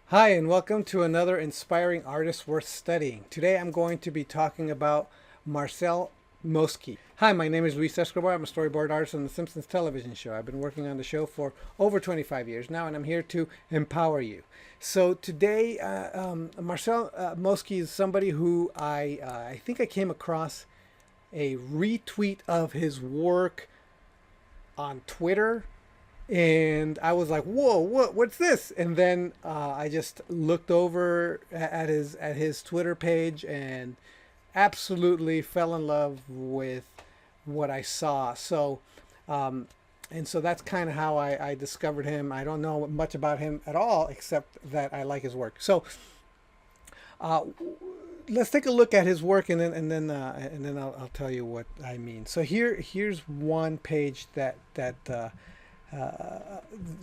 Hi, and welcome to another inspiring artist worth studying. Today I'm going to be talking about Marcel Mosqui. Hi, my name is Luis Escobar. I'm a storyboard artist on the Simpsons television show. I've been working on the show for over 25 years now, and I'm here to empower you. So today, Marcel Mosqui is somebody who I think I came across a retweet of his work on Twitter, and I was like, "Whoa, what's this?" And then I just looked over at his Twitter page and absolutely fell in love with what I saw. So that's kind of how I discovered him. I don't know much about him at all, except that I like his work. So uh, let's take a look at his work, and then I'll tell you what I mean. So here's one page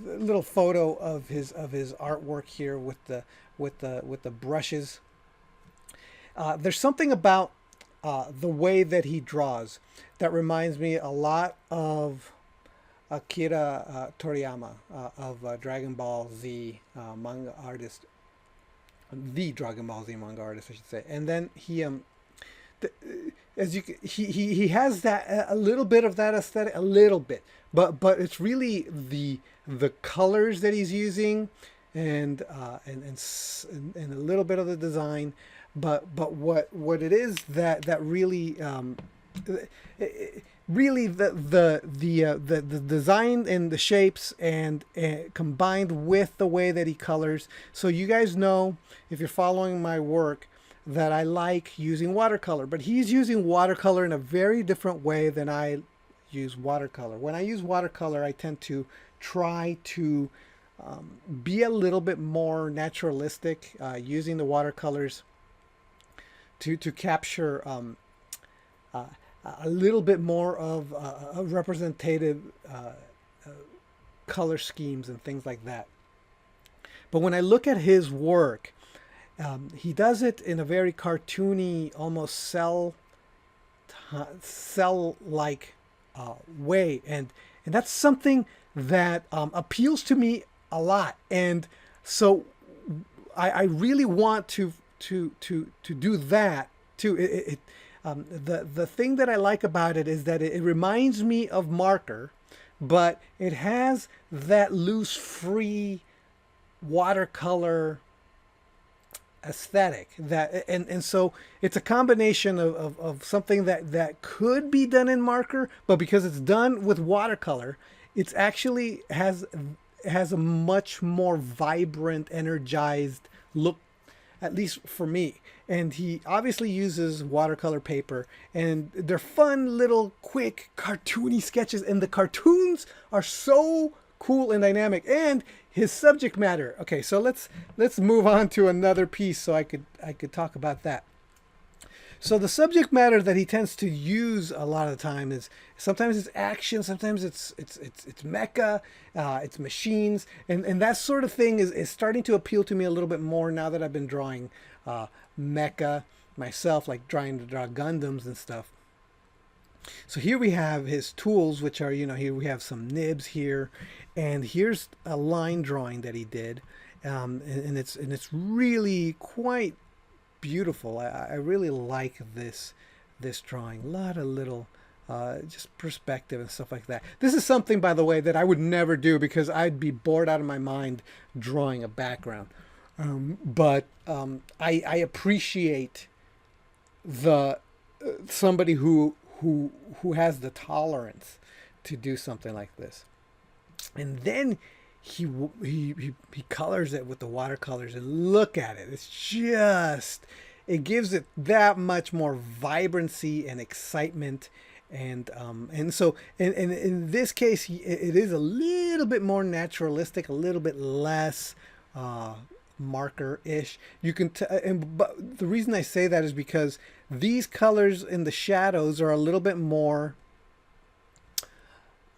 little photo of his artwork here with the brushes. There's something about the way that he draws that reminds me a lot of Akira Toriyama of Dragon Ball Z manga artist, the Dragon Ball Z manga artist, I should say. And then the, as you he has that a little bit of that aesthetic, a little bit, but it's really the colors that he's using, and a little bit of the design, but what it is that really really the design and the shapes and combined with the way that he colors. So you guys know, if you're following my work, that I like using watercolor, but he's using watercolor in a very different way than I use watercolor. When I use watercolor, I tend to try to be a little bit more naturalistic, using the watercolors to capture uh, a little bit more of a representative color schemes and things like that. But when I look at his work, he does it in a very cartoony, almost cell like way, and that's something that appeals to me a lot. And so I really want to do that too. The thing that I like about it is that it reminds me of marker, but it has that loose, free watercolor aesthetic, and so it's a combination of something that could be done in marker, but because it's done with watercolor, it's actually has a much more vibrant, energized look, at least for me. And he obviously uses watercolor paper, and they're fun little quick cartoony sketches, and the cartoons are so cool and dynamic, and his subject matter. Okay, so let's move on to another piece so I could talk about that. So the subject matter that he tends to use a lot of the time is, sometimes it's action, sometimes it's mecha, it's machines, and that sort of thing is starting to appeal to me a little bit more now that I've been drawing mecha myself, like trying to draw Gundams and stuff. So here we have his tools, which are, here we have some nibs here, and here's a line drawing that he did, and it's really quite beautiful. I really like this drawing. A lot of little just perspective and stuff like that. This is something, by the way, that I would never do because I'd be bored out of my mind drawing a background. But I appreciate the somebody who has the tolerance to do something like this. And then he colors it with the watercolors, and look at it. It's just, it gives it that much more vibrancy and excitement. And so in this case, it is a little bit more naturalistic, a little bit less marker-ish. You can but the reason I say that is because these colors in the shadows are a little bit more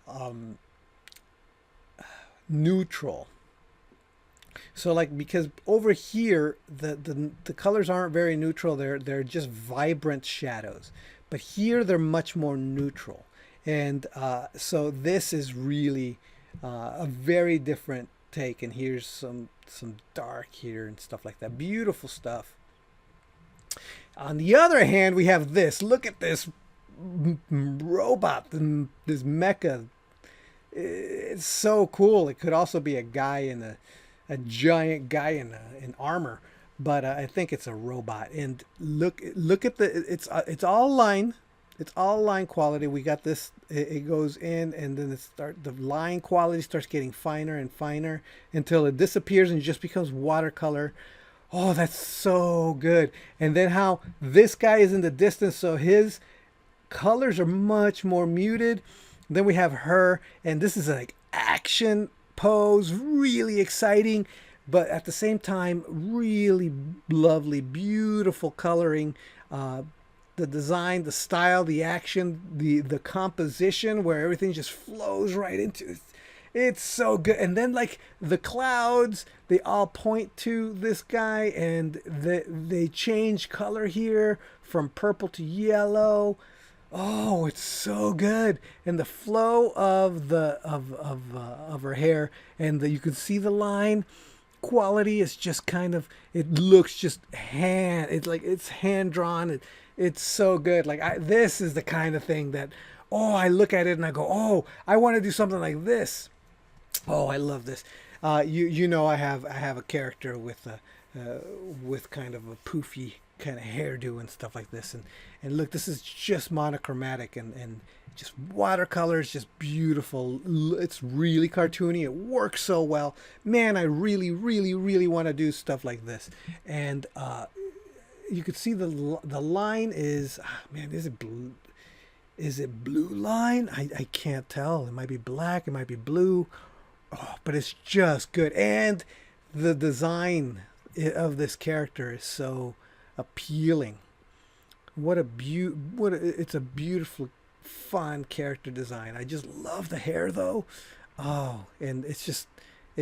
um, neutral. So like, because over here the colors aren't very neutral, they're just vibrant shadows, but here they're much more neutral. And so this is really a very different take, and here's some dark here and stuff like that. Beautiful stuff. On the other hand, we have this. Look at this robot, this mecha. It's so cool. It could also be a guy in a giant guy in armor, but I think it's a robot. And look at it's all line. It's all line quality. We got this. It goes in, and then the line quality starts getting finer and finer until it disappears and just becomes watercolor. Oh, that's so good. And then how this guy is in the distance, so his colors are much more muted. Then we have her, and this is like action pose, really exciting, but at the same time, really lovely, beautiful coloring. The design, the style, the action, the composition, where everything just flows right into it. It's so good. And then like the clouds, they all point to this guy, and they change color here from purple to yellow. Oh, it's so good. And the flow of her hair, and you can see the line quality is just kind of, it looks just it's hand drawn. It's so good. Like this is the kind of thing that, oh, I look at it and I go, oh, I want to do something like this. Oh, I love this. You know, I have a character with kind of a poofy kind of hairdo and stuff like this, and look, this is just monochromatic and just watercolors, just beautiful. It's really cartoony. It works so well, man. I really want to do stuff like this. And you could see the line is, man, is it blue? Is it blue line? I can't tell. It might be black, it might be blue. Oh, but it's just good. And the design of this character is so appealing. It's a beautiful, fun character design. I just love the hair though. Oh, and it's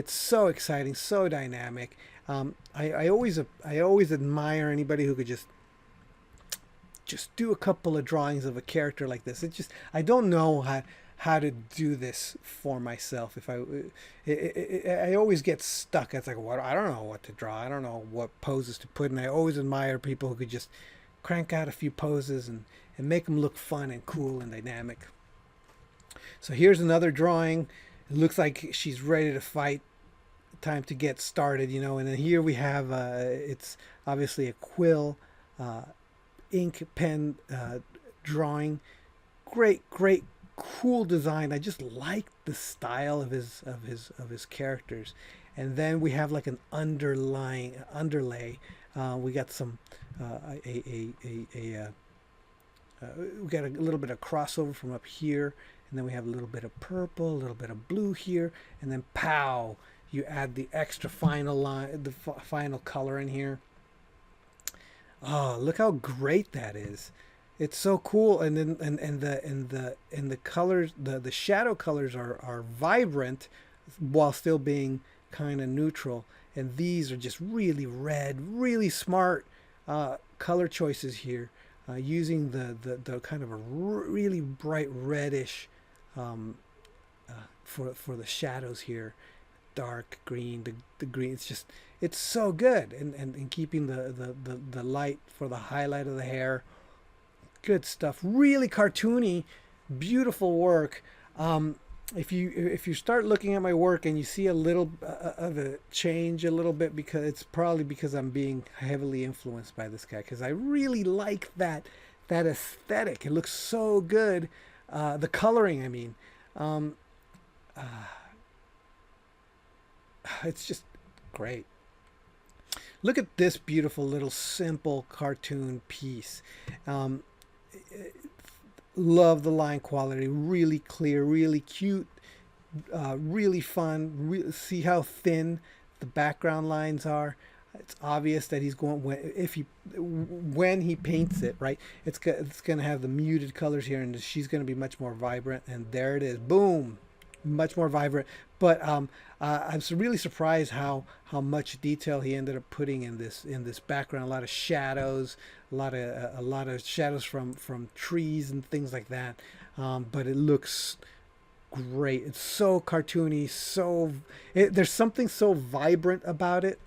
so exciting, so dynamic. I always admire anybody who could just do a couple of drawings of a character like this. I don't know how to do this for myself. I always get stuck. It's like, what? I don't know what to draw. I don't know what poses to put. And I always admire people who could just crank out a few poses and make them look fun and cool and dynamic. So here's another drawing. It looks like she's ready to fight. Time to get started, you know. And then here we have it's obviously a quill ink pen drawing. Great cool design. I just like the style of his characters. And then we have like an underlay. We got some we got a little bit of crossover from up here, and then we have a little bit of purple, a little bit of blue here, and then pow, you add the extra final line, the final color in here. Oh, look how great that is. It's so cool. And then and the colors, the shadow colors are vibrant while still being kind of neutral. And these are just really red, really smart color choices here, using the kind of a really bright reddish for the shadows here. Dark green, the green, it's so good. And keeping the light for the highlight of the hair. Good stuff. Really cartoony, beautiful work. If you start looking at my work and you see a little of a change a little bit, because it's probably because I'm being heavily influenced by this guy, because I really like that aesthetic. It looks so good. The coloring, I mean, it's just great. Look at this beautiful little simple cartoon piece. Love the line quality. Really clear, really cute, really fun. See how thin the background lines are. It's obvious that he's going, when he paints it, right? It's going to have the muted colors here, and she's going to be much more vibrant. And there it is. Boom. Much more vibrant. But I'm really surprised how much detail he ended up putting in this background. A lot of shadows, a lot of shadows from trees and things like that. But it looks great. It's so cartoony, there's something so vibrant about it.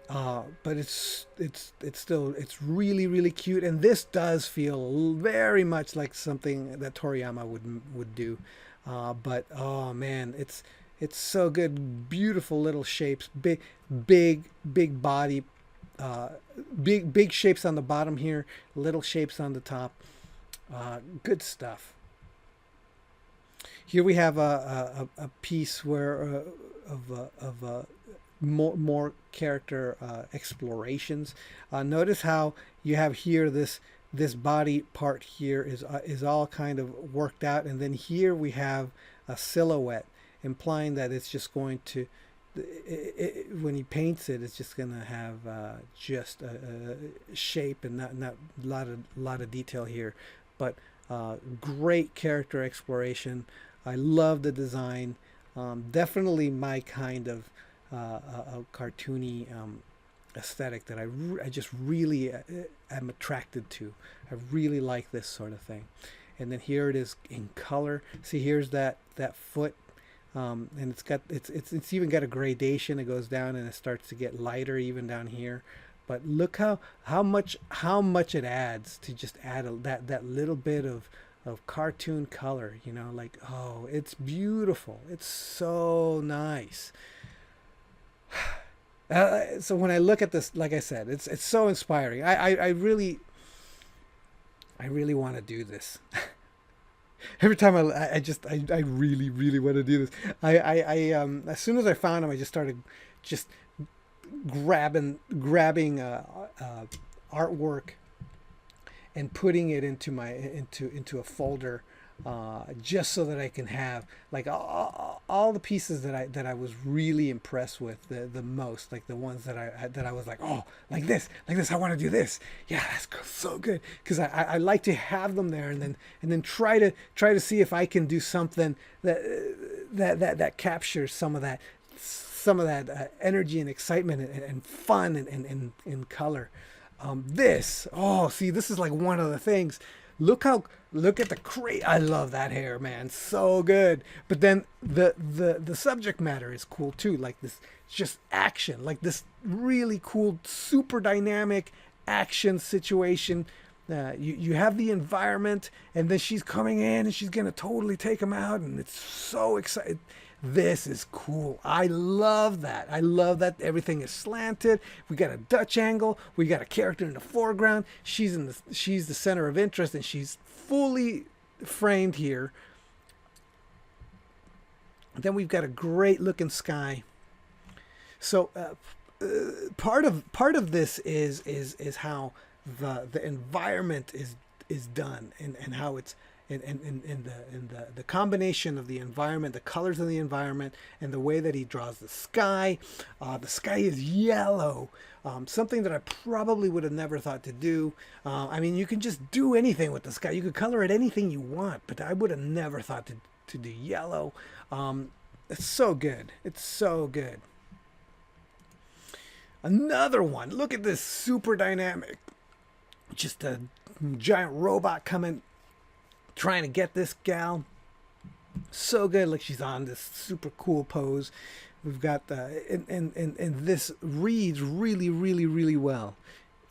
But it's still, it's really really cute, and this does feel very much like something that Toriyama would do. But oh man, it's so good. Beautiful little shapes, big body, uh, big shapes on the bottom here, little shapes on the top. Good stuff. Here we have a piece where of more character explorations. Notice how you have here this body part here is all kind of worked out, and then here we have a silhouette, implying that it's just going to, when he paints it, it's just going to have just a shape and not a lot of detail here. But great character exploration. I love the design. Definitely my kind of a cartoony aesthetic that I just really am attracted to. I really like this sort of thing. And then here it is in color. See, here's that foot, and it's even got a gradation. It goes down and it starts to get lighter even down here. But look how much it adds to just add that little bit of cartoon color. You know, like, oh, it's beautiful. It's so nice. So when I look at this, like I said, it's so inspiring. I really want to do this. Every time I really want to do this. As soon as I found him, I just started just grabbing artwork and putting it into a folder, just so that I can have like all the pieces that I was really impressed with the most, like the ones that I was like, oh, like this, I want to do this. Yeah, that's so good, because I like to have them there, and then try to see if I can do something that captures some of that energy and excitement and fun and color. This is like one of the things. Look at I love that hair, man. So good. But then the subject matter is cool too. Like this just action, like this really cool, super dynamic action situation. You have the environment, and then she's coming in and she's gonna totally take him out, and it's so exciting. This is cool. I love that. I love that everything is slanted. We got a Dutch angle. We got a character in the foreground. She's the center of interest, and she's fully framed here. Then we've got a great looking sky. So part of this is how the environment is done, and how it's in the combination of the environment, the colors of the environment, and the way that he draws the sky. The sky is yellow, something that I probably would have never thought to do. I mean, you can just do anything with the sky. You could color it anything you want, but I would have never thought to do yellow. It's so good. It's so good. Another one. Look at this, super dynamic. Just a giant robot coming, trying to get this gal. So good. Like, she's on this super cool pose. We've got and this reads really, really, really well.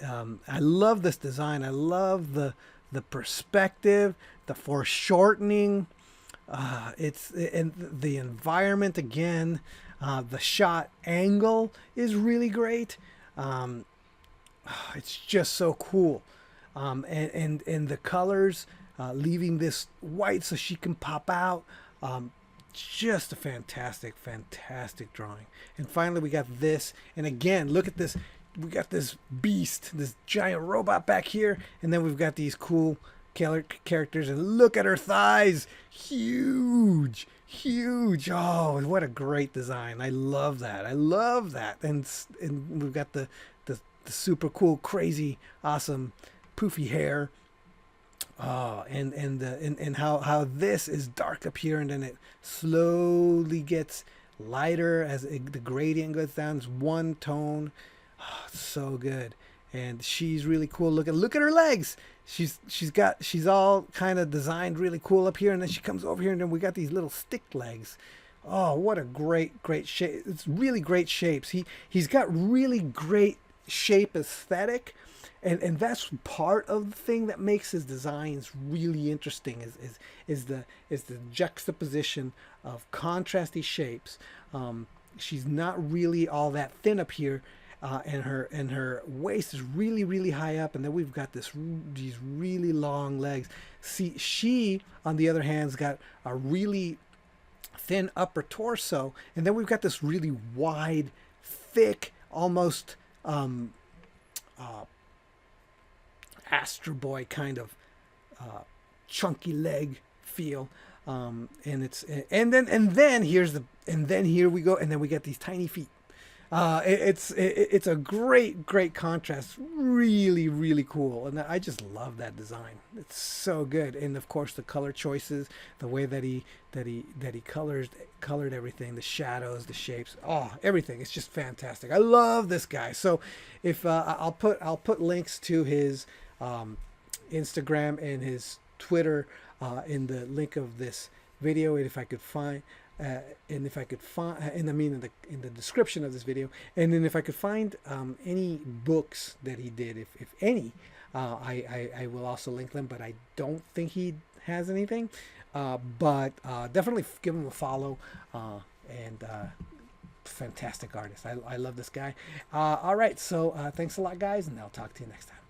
I love this design. I love the perspective, the foreshortening. It's and the environment again. The shot angle is really great. It's just so cool. And the colors, leaving this white so she can pop out. Just a fantastic drawing. And finally we got this. And again, look at this. We got this beast, this giant robot back here. And then we've got these cool characters. And look at her thighs. Huge. Oh, what a great design. I love that. And we've got the super cool, crazy, awesome, poofy hair. Oh, and how this is dark up here, and then it slowly gets lighter as the gradient goes down. It's one tone. Oh, so good. and she's really cool looking. Look at her legs. She's all kind of designed really cool up here, and then she comes over here, and then we got these little stick legs. Oh, what a great shape! It's really great shapes. He's got really great shape aesthetic, and that's part of the thing that makes his designs really interesting. Is the juxtaposition of contrasty shapes. She's not really all that thin up here, and her waist is really high up, and then we've got these really long legs. See, she on the other hand's got a really thin upper torso, and then we've got this really wide, thick, almost Astro Boy kind of chunky leg feel, and then here we go, and then we get these tiny feet. It's a great contrast, really cool, and I just love that design. It's so good, and of course the color choices, the way that he colored everything, the shadows, the shapes, everything. It's just fantastic. I love this guy. So if I'll put links to his Instagram and his Twitter in the link of this video, and if I could find. In the description of this video, and then if I could find any books that he did, if any, I will also link them. But I don't think he has anything. But definitely give him a follow. And fantastic artist. I love this guy. All right, so thanks a lot, guys, and I'll talk to you next time.